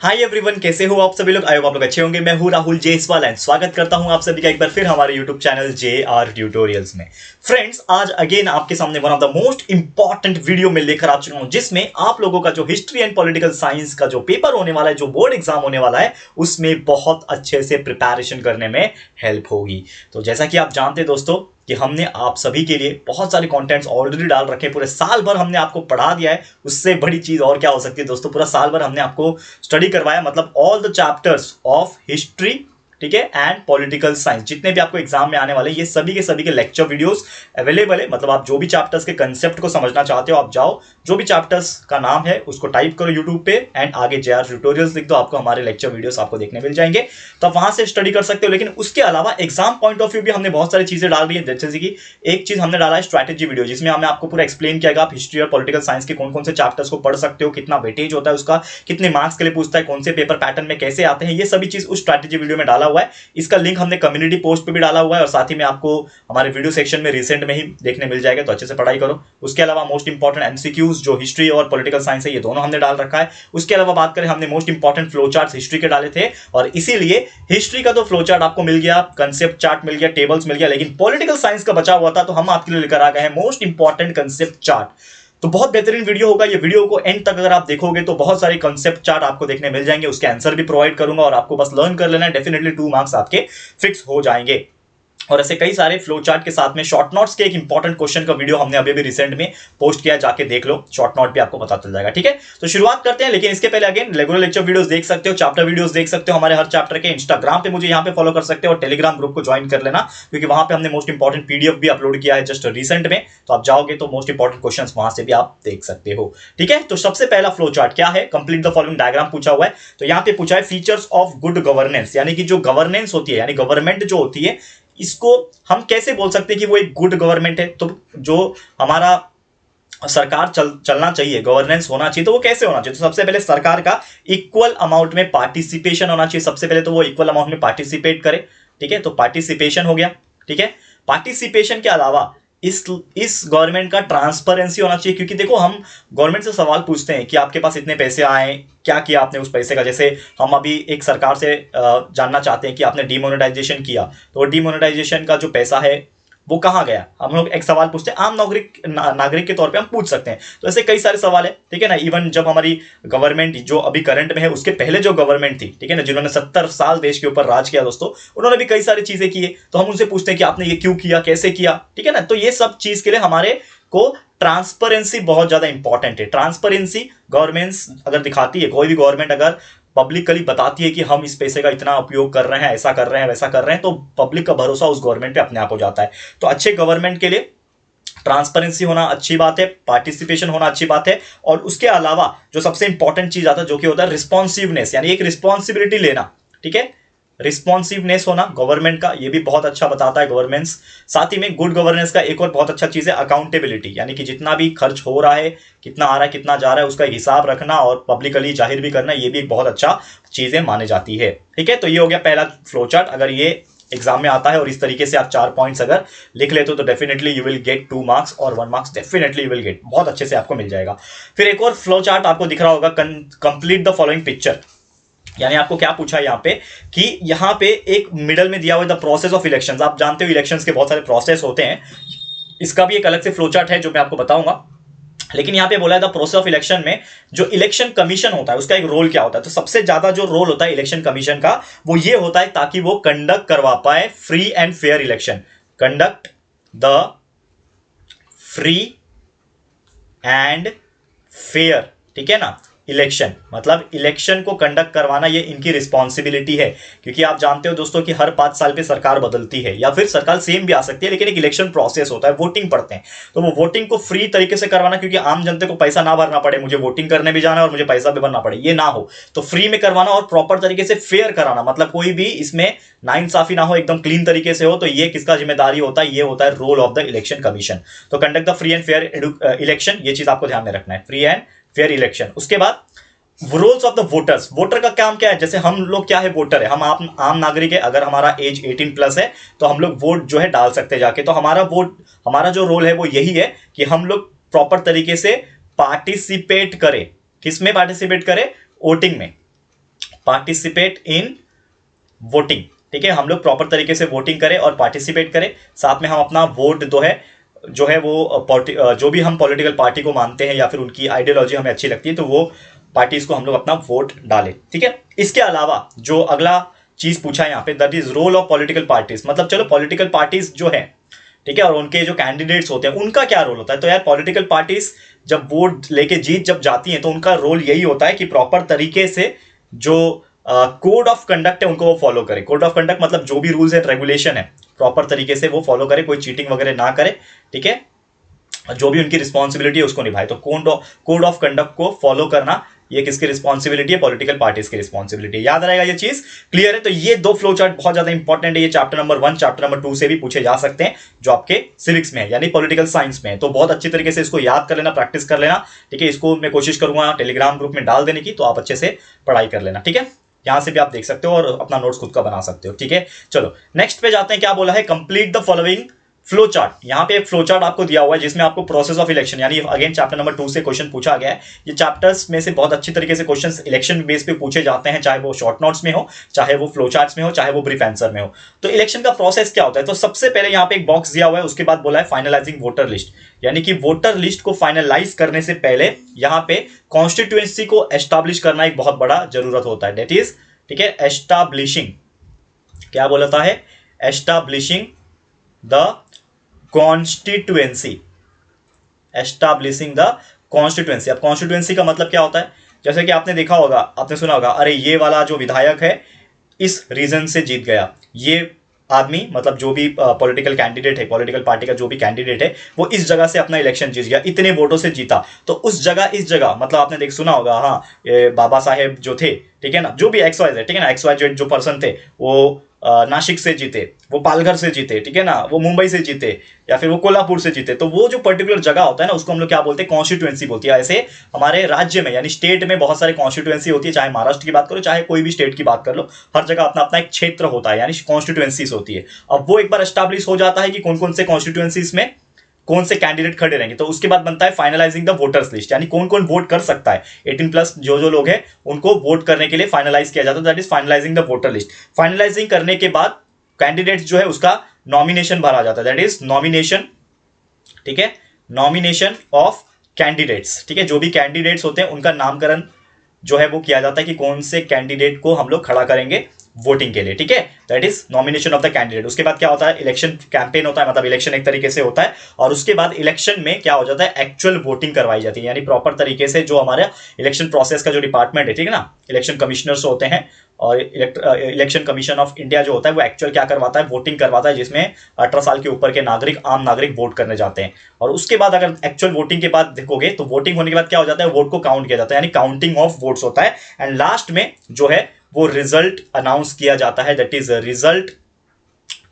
Hi everyone, कैसे हो आप सभी लोग। आई होप आप लोग अच्छे होंगे। मैं हूं राहुल जेसवाल एंड स्वागत करता हूं आप सभी का एक बार फिर हमारे यूट्यूब चैनल JR ट्यूटोरियल्स में। फ्रेंड्स, आज अगेन आपके सामने one of the most important video में लेकर आ चुका हूं, जिसमें आप लोगों का जो हिस्ट्री एंड पॉलिटिकल साइंस का जो पेपर होने वाला है, जो बोर्ड एग्जाम होने वाला है, उसमें बहुत अच्छे से प्रिपरेशन करने में हेल्प होगी। तो जैसा कि आप जानते हैं दोस्तों कि हमने आप सभी के लिए बहुत सारे कंटेंट्स ऑलरेडी डाल रखे हैं। पूरे साल भर हमने आपको पढ़ा दिया है। उससे बड़ी चीज और क्या हो सकती है दोस्तों। पूरा साल भर हमने आपको स्टडी करवाया, मतलब all the chapters of history, ठीक है, एंड पॉलिटिकल साइंस, जितने भी आपको एग्जाम में आने वाले ये सभी के लेक्चर वीडियोस अवेलेबल है। मतलब आप जो भी चैप्टर्स के कंसेप्ट को समझना चाहते हो, आप जाओ, जो भी चैप्टर्स का नाम है उसको टाइप करो यूट्यूब पे एंड आगे JR ट्यूटोरियल्स लिख दो, आपको हमारे लेक्चर वीडियोस आपको देखने मिल जाएंगे। तो आप वहां से स्टडी कर सकते हो। लेकिन उसके अलावा एग्जाम पॉइंट ऑफ व्यू भी हमने बहुत सारी चीजें डाल दी है। जैसे कि एक चीज हमने डाला है स्ट्रैटेजी वीडियो, जिसमें हमने आपको पूरा एक्सप्लेन किया कि आप हिस्ट्री और पॉलिटिकल साइंस के कौन कौन से चैप्टर्स को पढ़ सकते हो, कितना वेटेज होता है उसका, कितने मार्क्स के लिए पूछता है, कौन से पेपर पैटर्न में कैसे आते हैं, ये सभी चीज उस स्ट्रैटेजी वीडियो में डाला हुआ है। इसका लिंक हमने कम्युनिटी पोस्ट पे भी डाला हुआ है और साथ ही में आपको हमारे वीडियो सेक्शन में रिसेंट में ही देखने मिल जाएगा। तो अच्छे से पढ़ाई करो। उसके अलावा मोस्ट इंपॉर्टेंट MCQs जो हिस्ट्री और पॉलिटिकल साइंस है, ये दोनों हमने डाल रखा है। उसके अलावा बात करें, हमने most important flow charts history के डाले थे और इसीलिए हिस्ट्री का तो फ्लो चार्ट आपको मिल गया, कंसेप्ट चार्ट मिल गया, टेबल्स मिल गया, लेकिन पॉलिटिकल साइंस का बचा हुआ था, तो हम आपके लिए लेकर आ गए हैं मोस्ट इंपॉर्टेंट कंसेप्ट चार्ट। तो बहुत बेहतरीन वीडियो होगा ये। वीडियो को एंड तक अगर आप देखोगे तो बहुत सारे कंसेप्ट चार्ट आपको देखने मिल जाएंगे, उसके आंसर भी प्रोवाइड करूंगा और आपको बस लर्न कर लेना है। डेफिनेटली 2 मार्क्स आपके फिक्स हो जाएंगे। और ऐसे कई सारे फ्लो चार्ट के साथ में शॉर्ट नोट्स के एक इंपॉर्टेंट क्वेश्चन का वीडियो हमने अभी भी रिसेंट में पोस्ट किया, जाके देख लो, शॉर्ट नोट भी आपको पता चल जाएगा। ठीक है, तो शुरुआत करते हैं। लेकिन इसके पहले अगेन रेगुलर लेक्चर वीडियोस देख सकते हो, चैप्टर वीडियोस देख सकते हो हमारे हर चैप्टर के। इंस्टाग्राम पे मुझे यहाँ पे फॉलो कर सकते हो और टेलीग्राम ग्रुप को ज्वाइन कर लेना, क्योंकि वहां पे हमने मोस्ट इंपॉर्टेंट PDF भी अपलोड किया है जस्ट रिसेंट में। तो आप जाओगे तो मोस्ट इंपॉर्टेंट क्वेश्चन वहां से भी आप देख सकते हो। ठीक है, तो सबसे पहला फ्लो चार्ट क्या है, कंप्लीट द फॉलोइंग डायग्राम पूछा हुआ है। तो यहाँ पे पूछा है फीचर्स ऑफ गुड गवर्नेंस, यानी कि जो गवर्नेंस होती है, यानी गवर्नमेंट जो होती है, इसको हम कैसे बोल सकते हैं कि वो एक गुड गवर्नमेंट है। तो जो हमारा सरकार चलना चाहिए, गवर्नेंस होना चाहिए, तो वो कैसे होना चाहिए। तो सबसे पहले सरकार का इक्वल अमाउंट में पार्टिसिपेशन होना चाहिए। सबसे पहले तो वो इक्वल अमाउंट में पार्टिसिपेट करे। ठीक है, तो पार्टिसिपेशन हो गया। ठीक है, पार्टिसिपेशन के अलावा इस गवर्नमेंट का ट्रांसपेरेंसी होना चाहिए, क्योंकि देखो हम गवर्नमेंट से सवाल पूछते हैं कि आपके पास इतने पैसे आए, क्या किया आपने उस पैसे का। जैसे हम अभी एक सरकार से जानना चाहते हैं कि आपने डीमोनेटाइजेशन किया, तो डीमोनेटाइजेशन का जो पैसा है वो कहाँ गया, हम लोग एक सवाल पूछते हैं। आम नागरिक के तौर पे हम पूछ सकते हैं। तो ऐसे कई सारे सवाल है। ठीक है ना, इवन जब हमारी गवर्नमेंट जो अभी करंट में है, उसके पहले जो गवर्नमेंट थी, ठीक है ना, जिन्होंने 70 साल देश के ऊपर राज किया दोस्तों, उन्होंने भी कई सारी चीजें की है। तो हम उनसे पूछते हैं कि आपने ये क्यों किया, कैसे किया। ठीक है ना, तो ये सब चीज के लिए हमारे को ट्रांसपेरेंसी बहुत ज्यादा इंपॉर्टेंट है। ट्रांसपेरेंसी गवर्नमेंट्स अगर दिखाती है, कोई भी गवर्नमेंट अगर पब्लिकली बताती है कि हम इस पैसे का इतना उपयोग कर रहे हैं, ऐसा कर रहे हैं, वैसा कर रहे हैं, तो पब्लिक का भरोसा उस गवर्नमेंट पे अपने आप हो जाता है। तो अच्छे गवर्नमेंट के लिए ट्रांसपेरेंसी होना अच्छी बात है, पार्टिसिपेशन होना अच्छी बात है, और उसके अलावा जो सबसे इंपॉर्टेंट चीज आता है, जो कि होता है रिस्पॉन्सिवनेस, यानी एक रिस्पॉन्सिबिलिटी लेना। ठीक है, रिस्पॉन्सिवनेस होना गवर्नमेंट का, ये भी बहुत अच्छा बताता है गवर्नेंस। साथ ही में गुड गवर्नेंस का एक और बहुत अच्छा चीज है अकाउंटेबिलिटी, यानी कि जितना भी खर्च हो रहा है, कितना आ रहा है, कितना जा रहा है, उसका हिसाब रखना और पब्लिकली जाहिर भी करना, ये भी एक बहुत अच्छा चीजें मानी जाती है। ठीक है, तो ये हो गया पहला फ्लो चार्ट। अगर ये एग्जाम में आता है और इस तरीके से आप 4 पॉइंट्स अगर लिख लेते हो तो definitely you will get 2 marks और 1 marks definitely you will get, बहुत अच्छे से आपको मिल जाएगा। फिर एक और फ्लो चार्ट आपको दिख रहा होगा, कंप्लीट द फॉलोइंग पिक्चर, यानी आपको क्या पूछा है यहाँ पे कि यहाँ पे एक मिडल में दिया हुआ द प्रोसेस ऑफ इलेक्शंस। आप जानते हो इलेक्शंस के बहुत सारे प्रोसेस होते हैं, इसका भी एक अलग से फ्लो चार्ट है जो मैं आपको बताऊंगा। लेकिन यहाँ पे बोला है द प्रोसेस ऑफ इलेक्शन में जो इलेक्शन कमीशन होता है उसका एक रोल क्या होता है। तो सबसे ज्यादा जो रोल होता है इलेक्शन कमीशन का, वो ये होता है ताकि वो कंडक्ट करवा पाए free and fair election. Conduct the free and fair, ठीक है ना, इलेक्शन, मतलब इलेक्शन को कंडक्ट करवाना ये इनकी रिस्पॉन्सिबिलिटी है। क्योंकि आप जानते हो दोस्तों कि हर 5 साल पे सरकार बदलती है, या फिर सरकार सेम भी आ सकती है, लेकिन एक इलेक्शन प्रोसेस होता है, वोटिंग पड़ते हैं। तो वो वोटिंग को फ्री तरीके से करवाना, क्योंकि आम जनता को पैसा ना भरना पड़े, मुझे वोटिंग करने भी जाना है और मुझे पैसा भी भरना पड़े, ये ना हो, तो फ्री में करवाना और प्रॉपर तरीके से फेयर कराना, मतलब कोई भी इसमें नाइंसाफी ना हो, एकदम क्लीन तरीके से हो। तो ये किसका जिम्मेदारी होता है, ये होता है role of the election commission. तो conduct the free and fair election, ये चीज आपको ध्यान में रखना है, फ्री एंड फेयर इलेक्शन। उसके बाद rules of the voters, voter का काम क्या है। जैसे हम लोग क्या है, वोटर है, हम आम नागरिक है। अगर हमारा एज 18+ है तो हम लोग वोट जो है डाल सकते हैं जाके। तो हमारा जो रोल है वो यही है कि हम लोग प्रॉपर तरीके से पार्टिसिपेट करें। किस में पार्टिसिपेट करें, वोटिंग में। Participate in voting. ठीक है, हम लोग प्रॉपर तरीके से वोटिंग करें और पार्टिसिपेट करें, साथ में हम अपना वोट जो है वो जो भी हम पॉलिटिकल पार्टी को मानते हैं या फिर उनकी आइडियोलॉजी हमें अच्छी लगती है तो वो पार्टीज को हम लोग अपना वोट डालें। ठीक है, इसके अलावा जो अगला चीज पूछा है यहाँ पे, that is role of political parties. मतलब चलो पॉलिटिकल पार्टीज जो है, ठीक है, और उनके जो कैंडिडेट्स होते हैं उनका क्या रोल होता है। तो यार पॉलिटिकल पार्टीज जब वोट लेके जब जाती हैं तो उनका रोल यही होता है कि प्रॉपर तरीके से जो कोड ऑफ कंडक्ट है उनको वो फॉलो करे। कोड ऑफ कंडक्ट मतलब जो भी रूल्स एंड रेगुलेशन है प्रॉपर तरीके से वो फॉलो करे, कोई चीटिंग वगैरह ना करे। ठीक है, जो भी उनकी रिस्पॉन्सिबिलिटी है उसको निभाए। तो कोड ऑफ कंडक्ट को फॉलो करना ये किसकी रिस्पॉन्सिबिलिटी है, पॉलिटिकल पार्टीज की रिस्पॉन्सिबिलिटी। याद रहेगा ये चीज, क्लियर है। तो ये दो फ्लो चार्ट बहुत ज्यादा इंपॉर्टेंट है। ये चैप्टर नंबर 1 चैप्टर नंबर 2 से भी पूछे जा सकते हैं जो आपके सिविक्स में है यानी पॉलिटिकल साइंस में है। तो बहुत अच्छी तरीके से इसको याद कर लेना, प्रैक्टिस कर लेना। ठीक है, इसको मैं कोशिश करूंगा टेलीग्राम ग्रुप में डाल देने की, तो आप अच्छे से पढ़ाई कर लेना। ठीक है, यहां से भी आप देख सकते हो और अपना नोट्स खुद का बना सकते हो। ठीक है, चलो नेक्स्ट पे जाते हैं। क्या बोला है, complete the following flow chart. यहां पे एक फ्लो चार्ट आपको दिया हुआ है जिसमें आपको प्रोसेस ऑफ इलेक्शन यानी अगेन चैप्टर नंबर 2 से क्वेश्चन पूछा गया है। ये चैप्टर्स में से बहुत अच्छी तरीके से क्वेश्चंस इलेक्शन बेस पे पूछे जाते हैं, चाहे वो शॉर्ट नोट्स में हो, चाहे वो फ्लो चार्ट्स में हो, चाहे वो ब्रीफ आंसर में हो। तो इलेक्शन का प्रोसेस क्या होता है, तो सबसे पहले यहाँ पे एक बॉक्स दिया हुआ है, उसके बाद बोला है फाइनलाइजिंग वोटर लिस्ट, यानी कि वोटर लिस्ट को फाइनलाइज करने से पहले यहाँ पे कॉन्स्टिट्यूएंसी को एस्टैब्लिश करना एक बहुत बड़ा जरूरत होता है। दैट इज, ठीक है, एस्टैब्लिशिंग, क्या बोलता है, establishing the constituency, establishing the constituency. अब कॉन्स्टिट्यूएंसी का मतलब क्या होता है, जैसे कि आपने देखा होगा, आपने सुना होगा, अरे ये वाला जो विधायक है इस रीजन से जीत गया, ये आदमी मतलब जो भी पॉलिटिकल कैंडिडेट है, पॉलिटिकल पार्टी का जो भी कैंडिडेट है वो इस जगह से अपना इलेक्शन जीत गया, इतने वोटों से जीता। तो उस जगह इस जगह मतलब आपने देख सुना होगा, हाँ, बाबा साहेब जो थे, ठीक है ना, जो भी एक्स वाई जेड, ठीक है ना, एक्स वाई जेड जो पर्सन थे वो नासिक से जीते, वो पालघर से जीते, ठीक है ना, वो मुंबई से जीते या फिर वो कोल्हापुर से जीते। तो वो जो पर्टिकुलर जगह होता है ना उसको हम लोग क्या बोलते हैं, कॉन्स्टिट्यूएंसी बोलती है। ऐसे हमारे राज्य में यानी स्टेट में बहुत सारे कॉन्स्टिट्यूएंसी होती है, चाहे महाराष्ट्र की बात करो चाहे कोई भी स्टेट की बात कर लो, हर जगह अपना अपना एक क्षेत्र होता है यानी कॉन्स्टिट्यूएंसीज होती है। अब वो एक बार एस्टैब्लिश हो जाता है कि कौन कौन से कॉन्स्टिट्यूएंसीज में कौन से कैंडिडेट खड़े रहेंगे, तो उसके बाद बनता है फाइनलाइजिंग द वोटर्स लिस्ट, यानी कौन कौन वोट कर सकता है, 18+ जो लोग हैं उनको वोट करने के लिए फाइनलाइज किया जाता है। That is finalising the voter list. Finalising करने के बाद कैंडिडेट्स जो है उसका नॉमिनेशन भरा जाता है, दैट इज नॉमिनेशन, ठीक है, नॉमिनेशन ऑफ कैंडिडेट्स। ठीक है, जो भी कैंडिडेट्स होते हैं उनका नामकरण जो है वो किया जाता है कि कौन से कैंडिडेट को हम लोग खड़ा करेंगे वोटिंग के लिए। ठीक है, that is nomination of the candidate. उसके बाद क्या होता है, इलेक्शन कैंपेन होता है, मतलब इलेक्शन एक तरीके से होता है, और उसके बाद इलेक्शन में क्या हो जाता है, एक्चुअल वोटिंग करवाई जाती है, यानी प्रॉपर तरीके से जो हमारे इलेक्शन प्रोसेस का जो डिपार्टमेंट है, ठीक है ना, इलेक्शन कमिश्नर्स होते हैं और इलेक्शन कमीशन ऑफ इंडिया जो होता है वो एक्चुअल क्या करवाता है, वोटिंग करवाता है, जिसमें 18 साल के ऊपर के नागरिक, आम नागरिक वोट करने जाते हैं। और उसके बाद अगर एक्चुअल वोटिंग के बाद देखोगे तो वोटिंग होने के बाद क्या हो जाता है, वोट को काउंट किया जाता है, यानी काउंटिंग ऑफ वोट्स होता है, एंड लास्ट में जो है वो रिजल्ट अनाउंस किया जाता है, दैट इज रिजल्ट,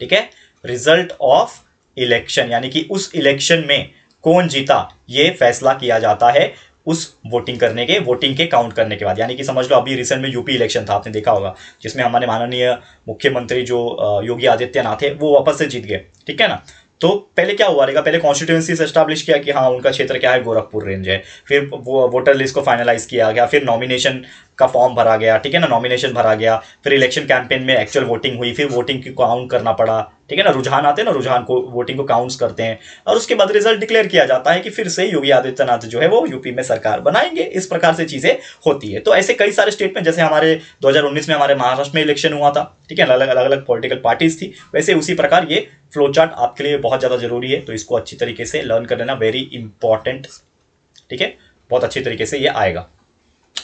ठीक है, रिजल्ट ऑफ इलेक्शन, यानी कि उस इलेक्शन में कौन जीता ये फैसला किया जाता है उस वोटिंग के काउंट करने के बाद। यानी कि समझ लो अभी रिसेंट में यूपी इलेक्शन था, आपने देखा होगा, जिसमें हमारे माननीय मुख्यमंत्री जो योगी आदित्यनाथ है वो वापस से जीत गए, ठीक है ना। तो पहले क्या हुआ रहेगा, पहले कॉन्स्टिट्यूएंसी से एस्टैब्लिश किया कि हाँ उनका क्षेत्र क्या है, गोरखपुर रेंज है, फिर वो वोटर लिस्ट को फाइनलाइज किया गया, फिर नॉमिनेशन का फॉर्म भरा गया, ठीक है ना, नॉमिनेशन भरा गया, फिर इलेक्शन कैंपेन में एक्चुअल वोटिंग हुई, फिर वोटिंग को काउंट करना पड़ा, ठीक है ना, रुझान आते हैं ना, रुझान को वोटिंग को काउंट्स करते हैं, और उसके बाद रिजल्ट डिक्लेयर किया जाता है कि फिर से योगी आदित्यनाथ जो है वो यूपी में सरकार बनाएंगे। इस प्रकार से चीजें होती है। तो ऐसे कई सारे स्टेट में, जैसे हमारे 2019 में हमारे महाराष्ट्र में इलेक्शन हुआ था, ठीक है, अलग अलग पॉलिटिकल पार्टीज थी, वैसे उसी प्रकार ये फ्लो चार्ट आपके लिए बहुत ज्यादा जरूरी है, तो इसको अच्छी तरीके से लर्न कर लेना, वेरी इंपॉर्टेंट, ठीक है, बहुत अच्छी तरीके से ये आएगा।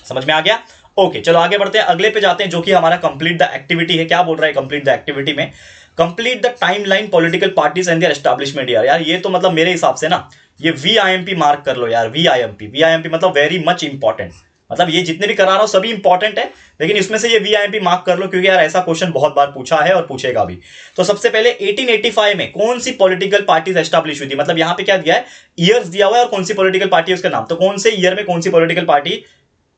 समझ में आ गया? ओके, चलो आगे बढ़ते हैं, अगले पे जाते हैं, जो कि हमारा कंप्लीट द एक्टिविटी है। क्या बोल रहा है कंप्लीट द एक्टिविटी में, complete the timeline political parties and their establishment. यार ये तो मतलब मेरे हिसाब से ना ये VIMP मार्क कर लो यार, VIMP मतलब वेरी मच इंपॉर्टेंट, मतलब ये जितने भी करा रहा हूं सभी इंपॉर्टेंट है, लेकिन इसमें से ये VIMP मार्क कर लो, क्योंकि यार ऐसा क्वेश्चन बहुत बार पूछा है और पूछेगा भी। तो सबसे पहले 1885 में कौन सी पॉलिटिकल पार्टीज एस्टैब्लिश हुई थी, मतलब यहां पे क्या दिया है, ईयर्स दिया हुआ है और कौन सी पॉलिटिकल पार्टी है उसका नाम, तो कौन से ईयर में कौन सी पॉलिटिकल पार्टी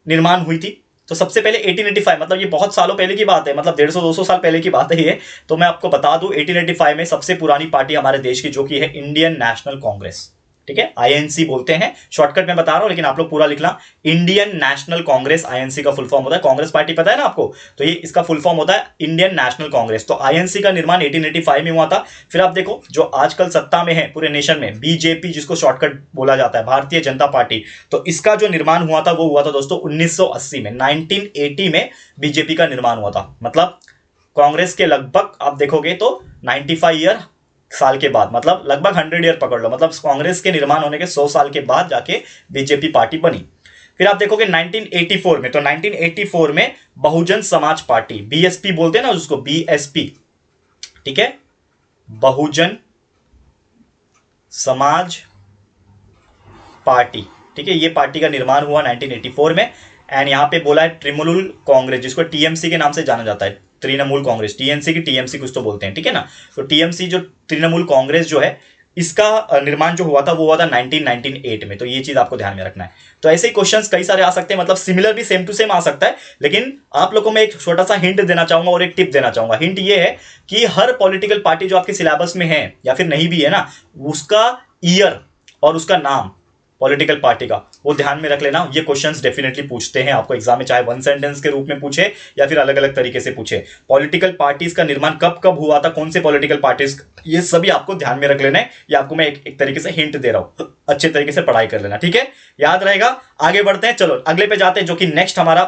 निर्माण हुई थी। तो सबसे पहले 1885, मतलब ये बहुत सालों पहले की बात है, मतलब 150-200 साल पहले की बात है ये। तो मैं आपको बता दूं 1885 में सबसे पुरानी पार्टी हमारे देश की जो कि है इंडियन नेशनल कांग्रेस, ठीक है, आईएनसी बोलते हैं, शॉर्टकट में बता रहा हूं लेकिन आप लोग पूरा लिखना, इंडियन नेशनल कांग्रेस, आईएनसी का फुल फॉर्म होता है, कांग्रेस पार्टी पता है ना आपको, तो ये इसका फुल फॉर्म होता है इंडियन नेशनल कांग्रेस। तो आईएनसी का निर्माण 1885 में हुआ था। फिर आप देखो जो आजकल सत्ता में है पूरे नेशन में, बीजेपी जिसको शॉर्टकट बोला जाता है, भारतीय जनता पार्टी, तो इसका जो निर्माण हुआ था वो हुआ था दोस्तों 1980 में, 1980 में बीजेपी का निर्माण हुआ था। मतलब कांग्रेस के लगभग आप देखोगे तो 95 साल के बाद, मतलब लगभग 100 ईयर पकड़ लो, मतलब कांग्रेस के निर्माण होने के 100 साल के बाद जाके बीजेपी पार्टी बनी। फिर आप देखोगे 1984 में, तो 1984 में बहुजन समाज पार्टी, बीएसपी बोलते हैं ना उसको, बीएसपी, ठीक है, बहुजन समाज पार्टी, ठीक है, ये पार्टी का निर्माण हुआ 1984 में। एंड यहां पे बोला है तृणमूल कांग्रेस, जिसको टीएमसी के नाम से जाना जाता है, तृणमूल कांग्रेस, टीएमसी की टीएमसी कुछ तो बोलते हैं, ठीक है ना। तो टीएमसी जो तृणमूल कांग्रेस जो है, इसका निर्माण जो हुआ था वो हुआ था 1998 में। तो ये चीज आपको ध्यान में रखना है। तो ऐसे ही क्वेश्चंस कई सारे आ सकते हैं, मतलब सिमिलर भी सेम टू सेम आ सकता है, लेकिन आप लोगों को मैं एक छोटा सा हिंट देना चाहूंगा और एक टिप देना चाहूंगा। हिंट ये है कि हर पॉलिटिकल पार्टी जो आपके सिलेबस में है या फिर नहीं भी है ना, उसका ईयर और उसका नाम पॉलिटिकल पार्टी का वो ध्यान में रख लेना। ये क्वेश्चंस डेफिनेटली पूछते हैं आपको एग्जाम में, चाहे वन सेंटेंस के रूप में पूछे या फिर अलग अलग तरीके से पूछे। पॉलिटिकल पार्टीज का निर्माण कब कब हुआ था, कौन से पॉलिटिकल पार्टीज, ये सभी आपको ध्यान में रख लेना है। ये आपको मैं एक तरीके से हिंट दे रहा हूं, अच्छे तरीके से पढ़ाई कर लेना, ठीक है, याद रहेगा। आगे बढ़ते हैं, चलो अगले पे जाते हैं, जो कि नेक्स्ट हमारा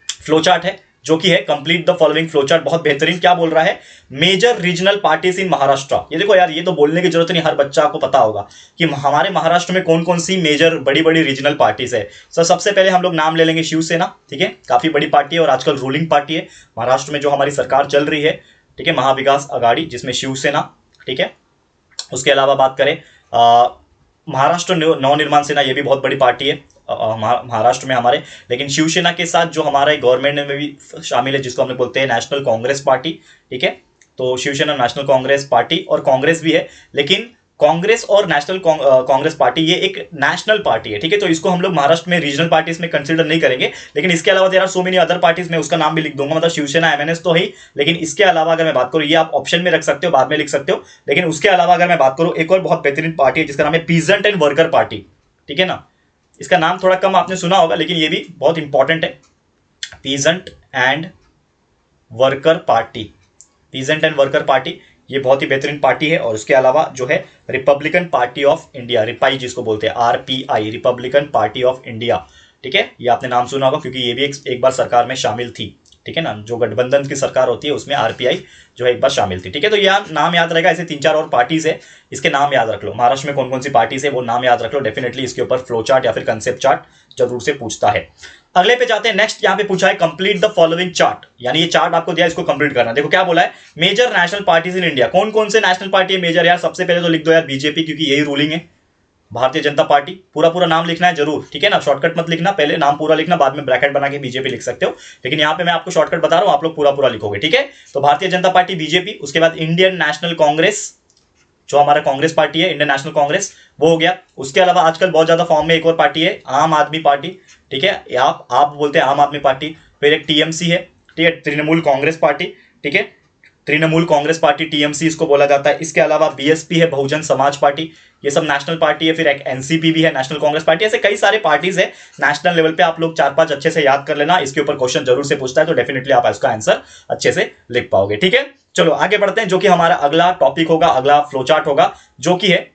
फ्लो चार्ट है, जो कि है complete the following flow chart. बहुत बेहतरीन, क्या बोल रहा है, major regional parties in Maharashtra. ये देखो यार, ये तो बोलने की जरूरत नहीं, हर बच्चा को पता होगा कि हमारे महाराष्ट्र में कौन कौन सी मेजर बड़ी बड़ी रीजनल पार्टीज है। सो सबसे पहले हम लोग नाम ले लेंगे शिवसेना, ठीक है, काफी बड़ी पार्टी है और आजकल रूलिंग पार्टी है महाराष्ट्र में, जो हमारी सरकार चल रही है, ठीक है, महाविकास आघाड़ी, जिसमें शिवसेना, ठीक है। उसके अलावा बात करें महाराष्ट्र नवनिर्माण सेना, ये भी बहुत बड़ी पार्टी है महाराष्ट्र में हमारे। लेकिन शिवसेना के साथ जो हमारे गवर्नमेंट में भी शामिल है, जिसको हम लोग बोलते हैं नेशनल कांग्रेस पार्टी, ठीक है। तो शिवसेना नेशनल कांग्रेस पार्टी और कांग्रेस भी है, लेकिन कांग्रेस और नेशनल कांग्रेस पार्टी ये एक नेशनल पार्टी है, ठीक है। तो इसको हम लोग महाराष्ट्र में रीजनल पार्टीज में कंसिडर नहीं करेंगे। लेकिन इसके अलावा there are so many other parties, में उसका नाम भी लिख दूंगा, मतलब शिवसेना एमएनएस तो है ही, लेकिन इसके अलावा अगर मैं बात करूं, ये आप ऑप्शन में रख सकते हो, बाद में लिख सकते हो, लेकिन उसके अलावा अगर मैं बात करूं, एक और बहुत बेहतरीन पार्टी है जिसका नाम है पीजेंट एंड वर्कर पार्टी, ठीक है ना। इसका नाम थोड़ा कम आपने सुना होगा, लेकिन ये भी बहुत इंपॉर्टेंट है, peasant and worker party, peasant and worker party, ये बहुत ही बेहतरीन पार्टी है। और उसके अलावा जो है रिपब्लिकन पार्टी ऑफ इंडिया, रिपाई जिसको बोलते हैं, RPI, Republican Party of India, ठीक है, ये आपने नाम सुना होगा क्योंकि ये भी एक बार सरकार में शामिल थी, ठीक है ना, जो गठबंधन की सरकार होती है उसमें आरपीआई जो है एक बार शामिल थी, ठीक है। तो यह नाम याद रहेगा, ऐसे 3-4 और पार्टीज है, इसके नाम याद रख लो, महाराष्ट्र में कौन कौन सी पार्टीज है वो नाम याद रख लो, डेफिनेटली इसके ऊपर फ्लो चार्ट या फिर कंसेप्ट चार्ट जरूर से पूछता है। अगले पे जाते हैं, नेक्स्ट यहां पे पूछा है कंप्लीट द फॉलोइंग चार्ट, यानी ये चार्ट आपको दिया, इसको कंप्लीट करना। देखो क्या बोला है, major national parties in India, कौन कौन से नेशनल पार्टी है मेजर यार, सबसे पहले तो लिख दो यार बीजेपी, क्योंकि यही रूलिंग है, भारतीय जनता पार्टी, पूरा पूरा नाम लिखना है जरूर, ठीक है ना, शॉर्टकट मत लिखना, पहले नाम पूरा लिखना, बाद में ब्रैकेट बना के बीजेपी लिख सकते हो, लेकिन यहां पे मैं आपको शॉर्टकट बता रहा हूं, आप लोग पूरा पूरा लिखोगे, ठीक है। तो भारतीय जनता पार्टी बीजेपी, उसके बाद इंडियन नेशनल कांग्रेस, जो हमारा कांग्रेस पार्टी है, इंडियन नेशनल कांग्रेस, वो हो गया। उसके अलावा आजकल बहुत ज्यादा फॉर्म में एक और पार्टी है, आम आदमी पार्टी, ठीक है, आप बोलते हैं आम आदमी पार्टी। फिर एक टीएमसी है, ठीक है, तृणमूल कांग्रेस पार्टी, ठीक है, तृणमूल कांग्रेस पार्टी, टीएमसी इसको बोला जाता है। इसके अलावा बीएसपी है, बहुजन समाज पार्टी, ये सब नेशनल पार्टी है। फिर एक एनसीपी भी है, नेशनल कांग्रेस पार्टी, ऐसे कई सारे पार्टीज है नेशनल लेवल पे, आप लोग 4-5 अच्छे से याद कर लेना, इसके ऊपर क्वेश्चन जरूर से पूछता है, तो डेफिनेटली आप इसका आंसर अच्छे से लिख पाओगे, ठीक है। चलो आगे बढ़ते हैं, जो कि हमारा अगला टॉपिक होगा, अगला फ्लो चार्ट होगा, जो कि है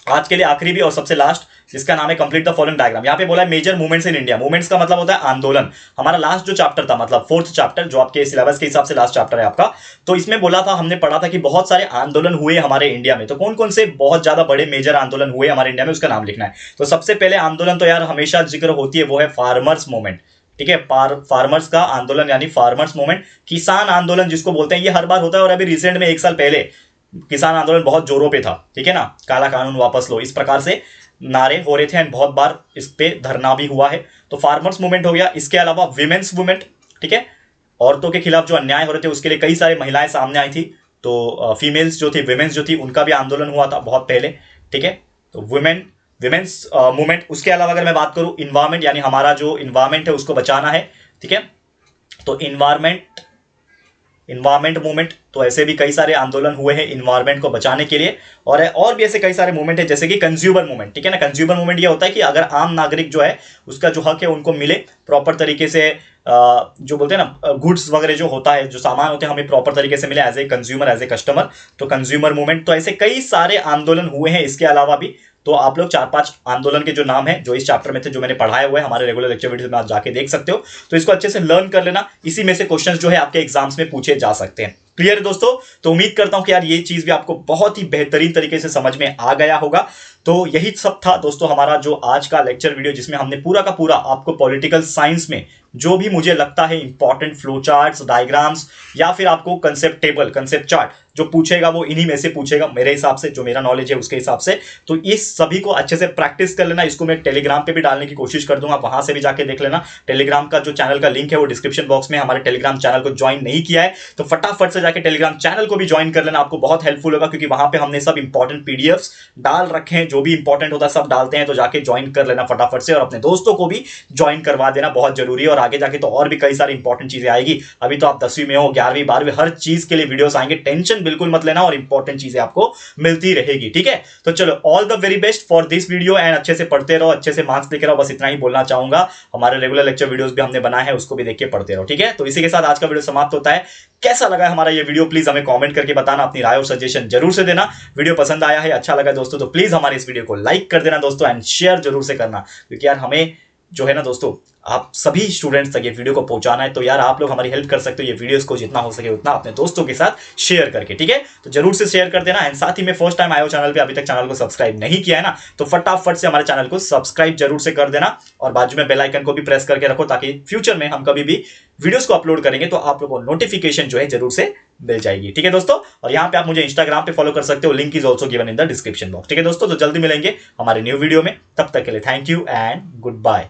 आज के लिए आखिरी भी और सबसे लास्ट, जिसका नाम है कंप्लीट द फॉलोइंग डायग्राम। यहाँ पे बोला है major movements in India, movements का मतलब होता है आंदोलन। हमारा लास्ट जो चैप्टर था, मतलब 4th चैप्टर, जो आपके सिलेबस के हिसाब से लास्ट चैप्टर है आपका, तो इसमें बोला था, हमने पढ़ा था कि बहुत सारे आंदोलन हुए हमारे इंडिया में। तो कौन कौन से बहुत ज्यादा बड़े मेजर आंदोलन हुए हमारे इंडिया में, उसका नाम लिखना है। तो सबसे पहले आंदोलन तो यार हमेशा जिक्र होती है, वो है फार्मर्स मूवमेंट, ठीक है, फार्मर्स का आंदोलन यानी फार्मर्स मूवमेंट, किसान आंदोलन जिसको बोलते हैं, ये हर बार होता है। और अभी रिसेंट में 1 साल पहले किसान आंदोलन बहुत जोरों पे था, ठीक है ना, काला कानून वापस लो, इस प्रकार से नारे हो रहे थे एंड बहुत बार इस पे धरना भी हुआ है। तो फार्मर्स मूवमेंट हो गया। इसके अलावा विमेन्स मूवमेंट, ठीक है, औरतों के खिलाफ जो अन्याय हो रहे थे उसके लिए कई सारी महिलाएं सामने आई थी। तो फीमेल्स जो थी, विमेन्स जो थी, उनका भी आंदोलन हुआ था बहुत पहले, ठीक है। तो विमेन्स मूवमेंट। उसके अलावा अगर मैं बात करूं इन्वायरमेंट, यानी हमारा जो इन्वायरमेंट है उसको बचाना है, ठीक है। तो इन्वायरमेंट इन्वायरमेंट मूवमेंट, तो ऐसे भी कई सारे आंदोलन हुए हैं इन्वायरमेंट को बचाने के लिए। और भी ऐसे कई सारे मूवमेंट है, जैसे कि कंज्यूमर मूवमेंट, ठीक है ना। कंज्यूमर मूवमेंट ये होता है कि अगर आम नागरिक जो है उसका जो हक है उनको मिले प्रॉपर तरीके से, जो बोलते हैं ना गुड्स वगैरह जो होता है, जो सामान होते हैं हमें प्रॉपर तरीके से मिले as a consumer, as a customer, तो कंज्यूमर मूवमेंट। तो ऐसे कई सारे आंदोलन हुए हैं इसके अलावा भी। तो आप लोग 4-5 आंदोलन के जो नाम है जो इस चैप्टर में थे, जो मैंने पढ़ाए हुए हैं हमारे रेगुलर लेक्चर वीडियो में, आप जाके देख सकते हो। तो इसको अच्छे से लर्न कर लेना, इसी में से क्वेश्चंस जो है आपके एग्जाम्स में पूछे जा सकते हैं। क्लियर है दोस्तों? तो उम्मीद करता हूं कि यार ये चीज भी आपको बहुत ही बेहतरीन तरीके से समझ में आ गया होगा। तो यही सब था दोस्तों हमारा जो आज का लेक्चर वीडियो, जिसमें हमने पूरा का पूरा आपको पॉलिटिकल साइंस में जो भी मुझे लगता है इंपॉर्टेंट फ्लो चार्ट्स, डायग्राम्स या फिर आपको कंसेप्ट टेबल, कंसेप्ट चार्ट जो पूछेगा वो इन्हीं में से पूछेगा मेरे हिसाब से, जो मेरा नॉलेज है उसके हिसाब से। तो इस सभी को अच्छे से प्रैक्टिस कर लेना। इसको मैं टेलीग्राम पे भी डालने की कोशिश कर दूंगा, वहां से भी जाके देख लेना। टेलीग्राम का जो चैनल का लिंक है वो डिस्क्रिप्शन बॉक्स में। हमारे टेलीग्राम चैनल को ज्वाइन नहीं किया है तो फटाफट से जाके टेलीग्राम चैनल को भी ज्वाइन कर लेना, आपको बहुत हेल्पफुल होगा, क्योंकि वहां पे हमने सब इंपॉर्टेंट पीडीएफ्स डाल रखे हैं, जो भी इंपॉर्टेंट होता है सब डालते हैं। तो जाके ज्वाइन कर लेना फटाफट से, और अपने दोस्तों को भी ज्वाइन करवा देना, बहुत जरूरी है। और आगे जाके तो और भी कई सारी इंपॉर्टेंट चीजें आएगी। अभी तो आप 10वीं में हो, 11वीं 12वीं, हर चीज के लिए वीडियोस आएंगे, टेंशन बिल्कुल मत लेना, और इंपॉर्टेंट चीजें आपको मिलती रहेगी, ठीक है। तो चलो, all the very best for this video, and अच्छे से पढ़ते रहो, अच्छे से मार्क्स लेके रहो, बस इतना ही बोलना चाहूंगा। हमारे रेगुलर लेक्चर वीडियोस भी हमने बनाए हैं, उसको भी देख के पढ़ते रहो, ठीक है। तो इसी के साथ आज का वीडियो समाप्त होता है। कैसा लगा हमारा ये वीडियो प्लीज हमें कमेंट करके बताना, अपनी राय और सजेशन जरूर से देना। वीडियो पसंद आया है, अच्छा लगा दोस्तों, तो प्लीज हमारे इस वीडियो को लाइक कर देना दोस्तों, एंड शेयर जरूर से करना, क्योंकि यार हमें जो है ना दोस्तों, आप सभी स्टूडेंट्स तक ये वीडियो को पहुंचाना है। तो यार आप लोग हमारी हेल्प कर सकते हो ये वीडियोस को जितना हो सके उतना अपने दोस्तों के साथ शेयर करके, ठीक है। तो जरूर से शेयर कर देना। एंड साथ ही में फर्स्ट टाइम आए हो चैनल पे, अभी तक चैनल को सब्सक्राइब नहीं किया है ना, तो फटाफट से हमारे चैनल को सब्सक्राइब जरूर से कर देना, और बाजू में बेल आइकन को भी प्रेस करके रखो, ताकि फ्यूचर में हम कभी भी वीडियोस को अपलोड करेंगे तो आप लोगों को नोटिफिकेशन जो है जरूर से मिल जाएगी, ठीक है दोस्तों। और यहाँ पे आप मुझे इंस्टाग्राम पे फॉलो कर सकते हो, link is also given in the description box, ठीक है दोस्तों। तो जल्दी मिलेंगे हमारे न्यू वीडियो में, तब तक के लिए thank you and good bye.